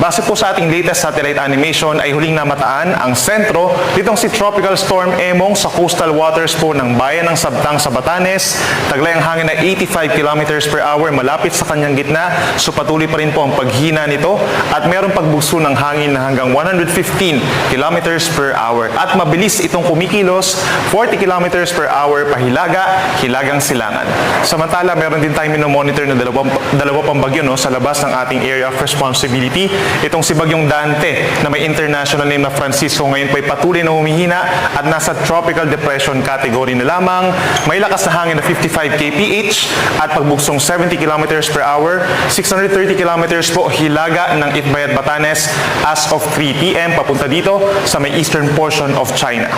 Base po sa ating latest satellite animation ay huling namataan ang sentro nitong si Tropical Storm Emong sa coastal waters po ng bayan ng Sabtang sa Batanes. Taglay ang hangin na 85 km per hour malapit sa kanyang gitna, so patuloy pa rin po ang paghina nito at mayroong pagbugso ng hangin na hanggang 115 km per hour. At mabilis itong kumikilos, 40 km per hour pahilaga, hilagang silangan. Samantala, meron din tayong minomonitor na dalawa pang bagyo sa labas ng ating area of responsibility. Itong si Bagyong Dante na may international name na Francisco ngayon po ay patuloy na humihina at nasa tropical depression category na lamang. May lakas na hangin na 55 kph at pagbuksong 70 km per hour, 630 km po hilaga ng Itbayat, Batanes as of 3 p.m. papunta dito sa may eastern portion of China.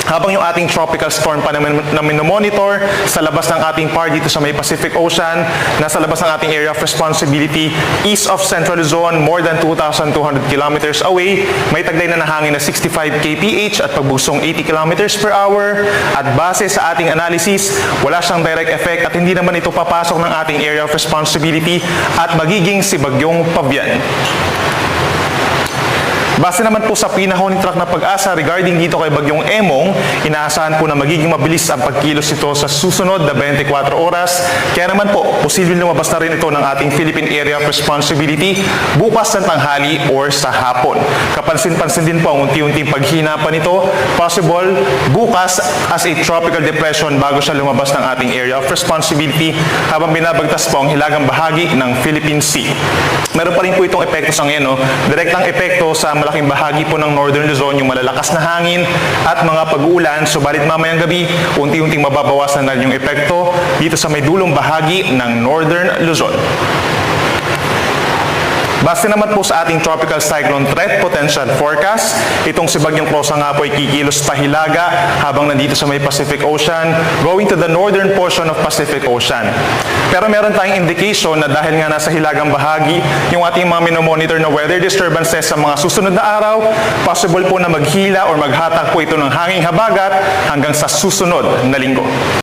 Habang yung ating tropical storm pa na minomonitor sa labas ng ating part dito sa may Pacific Ocean, nasa labas ng ating area of responsibility, east of Central Luzon, more than 2,200 kilometers away, may taglay na hangin na 65 kph at pagbuksong 80 kilometers per hour. At base sa ating analysis, wala siyang direct effect at hindi naman ito papasok ng ating area of responsibility at magiging si Bagyong Pabian. Base naman po sa pinahon track na pag-asa regarding dito kay Bagyong Emong, inaasahan po na magiging mabilis ang pagkilos ito sa susunod na 24 oras. Kaya naman po, posibleng lumabas na rin ito ng ating Philippine Area of Responsibility bukas ng tanghali or sa hapon. Kapansin-pansin din po ang unti-unting paghina pa nito, possible bukas as a tropical depression bago siya lumabas ng ating Area of Responsibility habang binabagtas po ang hilagang bahagi ng Philippine Sea. Meron pa rin po itong epekto sa ngayon, direktang epekto sa malaking bahagi po ng Northern Luzon, yung malalakas na hangin at mga pag-uulan. Subalit mamayang gabi, unti-unting mababawasan na yung epekto dito sa may dulong bahagi ng Northern Luzon. Base naman po sa ating Tropical Cyclone Threat Potential Forecast, itong si Bagyong Rosa nga po ay kikilos pahilaga habang nandito sa may Pacific Ocean, going to the northern portion of Pacific Ocean. Pero meron tayong indication na dahil nga nasa hilagang bahagi, yung ating mga minomonitor na weather disturbances sa mga susunod na araw, possible po na maghila or maghatak po ito ng hanging habagat hanggang sa susunod na linggo.